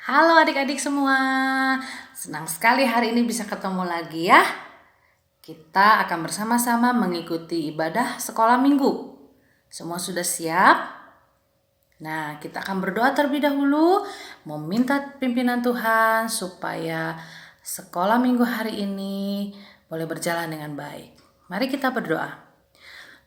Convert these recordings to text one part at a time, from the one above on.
Halo adik-adik semua, senang sekali hari ini bisa ketemu lagi ya. Kita akan bersama-sama mengikuti ibadah sekolah minggu. Semua sudah siap? Nah, kita akan berdoa terlebih dahulu, meminta pimpinan Tuhan supaya sekolah minggu hari ini boleh berjalan dengan baik. Mari kita berdoa.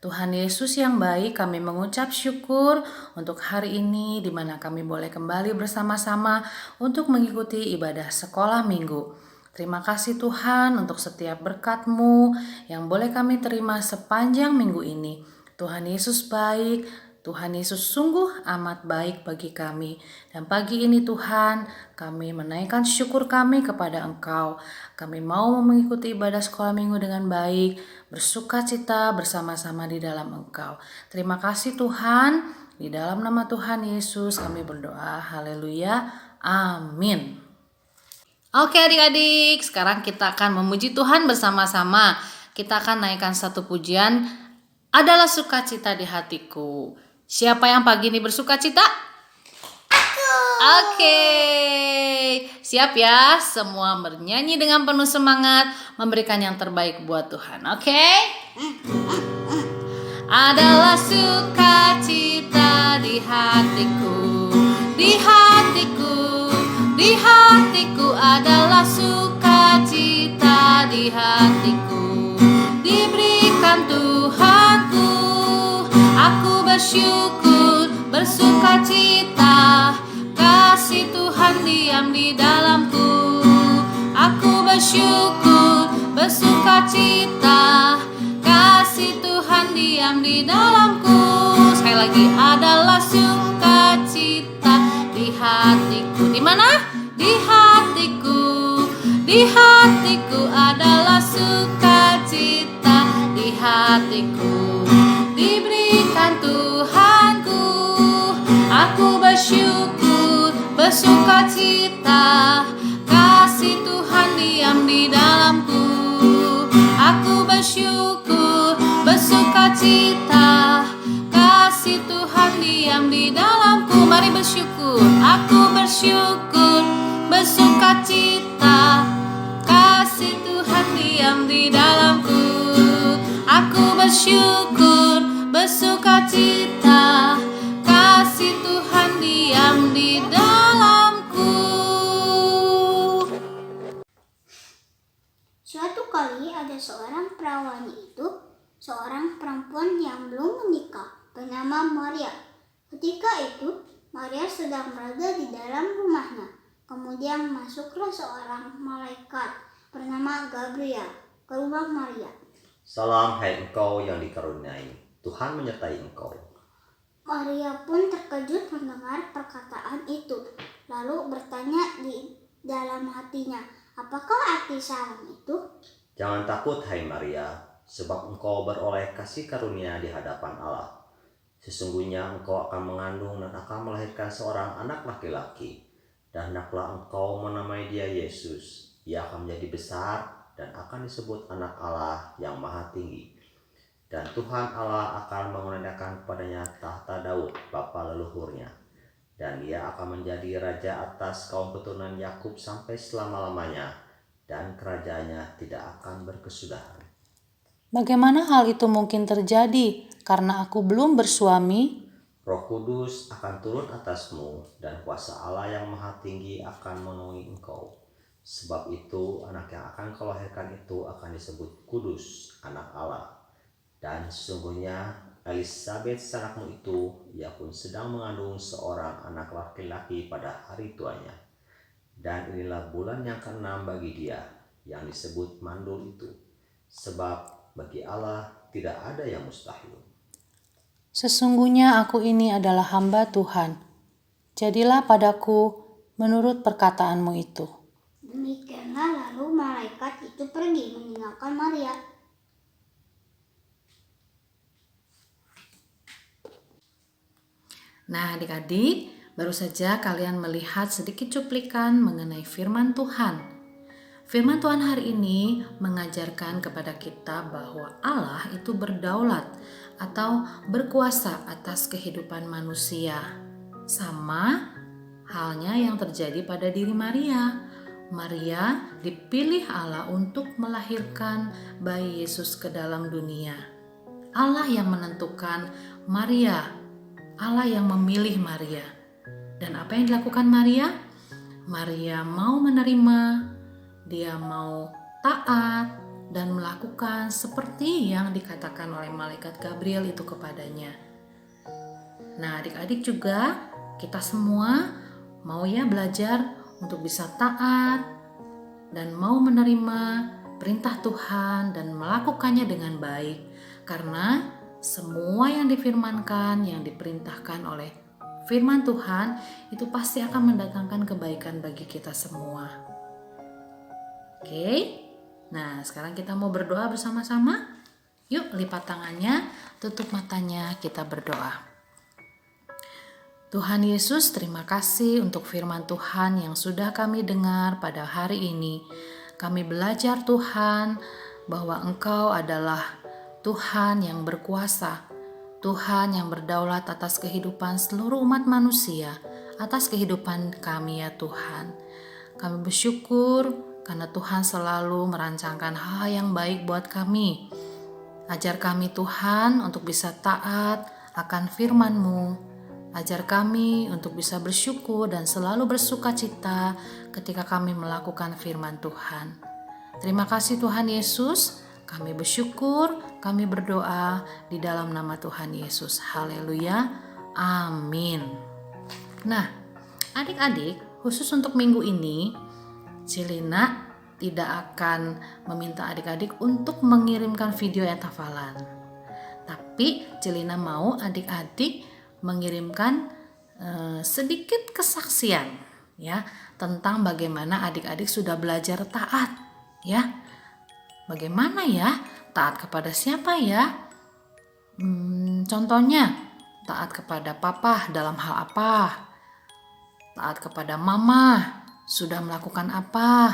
Tuhan Yesus yang baik, kami mengucap syukur untuk hari ini di mana kami boleh kembali bersama-sama untuk mengikuti ibadah sekolah minggu. Terima kasih Tuhan untuk setiap berkat-Mu yang boleh kami terima sepanjang minggu ini. Tuhan Yesus baik, Tuhan Yesus sungguh amat baik bagi kami. Dan pagi ini Tuhan, kami menaikkan syukur kami kepada Engkau. Kami mau mengikuti ibadah sekolah minggu dengan baik, bersuka cita bersama-sama di dalam Engkau. Terima kasih Tuhan, di dalam nama Tuhan Yesus kami berdoa. Haleluya, amin. Oke adik-adik, sekarang kita akan memuji Tuhan bersama-sama. Kita akan naikkan satu pujian, adalah sukacita di hatiku. Siapa yang pagi ini bersuka cita? Aku. Oke, siap ya? Semua bernyanyi dengan penuh semangat, memberikan yang terbaik buat Tuhan. Oke? Adalah sukacita di hatiku, di hatiku, di hatiku. Adalah sukacita di hatiku, diberikan Tuhanku. Aku bersyukur, bersuka cita, kasih Tuhan diam di dalamku. Aku bersyukur, bersuka cita, kasih Tuhan diam di dalamku. Sekali lagi, adalah sukacita di hatiku. Di mana? Di hatiku, di hatiku adalah sukacita di hatiku, diberikan Tuhanku. Aku bersyukur, bersuka cita, kasih Tuhan diam di dalamku. Aku bersyukur, bersuka cita, kasih Tuhan diam di dalamku. Mari bersyukur. Aku bersyukur, bersuka cita, kasih Tuhan diam di dalamku. Aku bersyukur, bersuka cita, kasih Tuhan diam di dalamku. Suatu kali ada seorang perawan itu, seorang perempuan yang belum menikah, bernama Maria. Ketika itu, Maria sedang berada di dalam rumahnya. Kemudian masuklah seorang malaikat bernama Gabriel ke rumah Maria. Salam, hai engkau yang dikaruniai, Tuhan menyertai engkau. Maria pun terkejut mendengar perkataan itu, lalu bertanya di dalam hatinya, apakah arti salam itu? Jangan takut, hai Maria, sebab engkau beroleh kasih karunia di hadapan Allah. Sesungguhnya engkau akan mengandung dan akan melahirkan seorang anak laki-laki, dan hendaklah engkau menamai dia Yesus. Ia akan menjadi besar dan akan disebut anak Allah yang maha tinggi. Dan Tuhan Allah akan mengaruniakan kepadanya tahta Daud, bapa leluhurnya. Dan ia akan menjadi raja atas kaum keturunan Yakub sampai selama-lamanya, dan kerajaannya tidak akan berkesudahan. Bagaimana hal itu mungkin terjadi karena aku belum bersuami? Roh Kudus akan turun atasmu, dan kuasa Allah yang maha tinggi akan memenuhi engkau. Sebab itu anak yang akan kau lahirkan itu akan disebut kudus, anak Allah. Dan sesungguhnya Elisabet sanakmu itu, ia pun sedang mengandung seorang anak laki-laki pada hari tuanya. Dan inilah bulan yang ke-6 bagi dia, yang disebut mandul itu. Sebab bagi Allah tidak ada yang mustahil. Sesungguhnya aku ini adalah hamba Tuhan. Jadilah padaku menurut perkataanmu itu. Demikianlah lalu malaikat itu pergi meninggalkan Maria. Nah adik-adik, baru saja kalian melihat sedikit cuplikan mengenai firman Tuhan. Firman Tuhan hari ini mengajarkan kepada kita bahwa Allah itu berdaulat atau berkuasa atas kehidupan manusia. Sama halnya yang terjadi pada diri Maria. Maria dipilih Allah untuk melahirkan bayi Yesus ke dalam dunia. Allah yang menentukan Maria, Allah yang memilih Maria. Dan apa yang dilakukan Maria? Maria mau menerima, dia mau taat dan melakukan seperti yang dikatakan oleh malaikat Gabriel itu kepadanya. Nah, adik-adik juga, kita semua mau ya belajar untuk bisa taat dan mau menerima perintah Tuhan dan melakukannya dengan baik. Karena semua yang difirmankan, yang diperintahkan oleh firman Tuhan itu pasti akan mendatangkan kebaikan bagi kita semua. Oke, nah sekarang kita mau berdoa bersama-sama. Yuk lipat tangannya, tutup matanya, kita berdoa. Tuhan Yesus, terima kasih untuk firman Tuhan yang sudah kami dengar pada hari ini. Kami belajar Tuhan bahwa Engkau adalah Tuhan yang berkuasa, Tuhan yang berdaulat atas kehidupan seluruh umat manusia, atas kehidupan kami ya Tuhan. Kami bersyukur karena Tuhan selalu merancangkan hal yang baik buat kami. Ajar kami Tuhan untuk bisa taat akan firman-Mu. Ajar kami untuk bisa bersyukur dan selalu bersuka cita ketika kami melakukan firman Tuhan. Terima kasih Tuhan Yesus, kami bersyukur, kami berdoa di dalam nama Tuhan Yesus. Haleluya, amin. Nah, adik-adik, khusus untuk minggu ini, Cilina tidak akan meminta adik-adik untuk mengirimkan video hafalan. Tapi Cilina mau adik-adik mengirimkan sedikit kesaksian ya tentang bagaimana adik-adik sudah belajar taat ya. Bagaimana ya? Taat kepada siapa ya? Contohnya taat kepada papa dalam hal apa? Taat kepada mama sudah melakukan apa?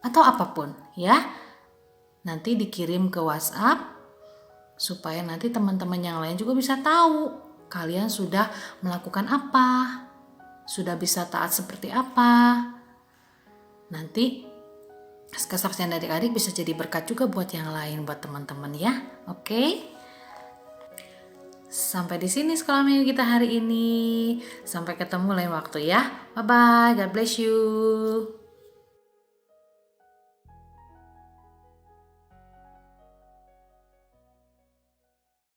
Atau apapun ya. Nanti dikirim ke WhatsApp supaya nanti teman-teman yang lain juga bisa tahu kalian sudah melakukan apa, sudah bisa taat seperti apa. Nanti kesaksian adik-adik bisa jadi berkat juga buat yang lain, buat teman-teman ya. Oke? Sampai di sini sekolah minggu kita hari ini. Sampai ketemu lain waktu ya. Bye-bye. God bless you.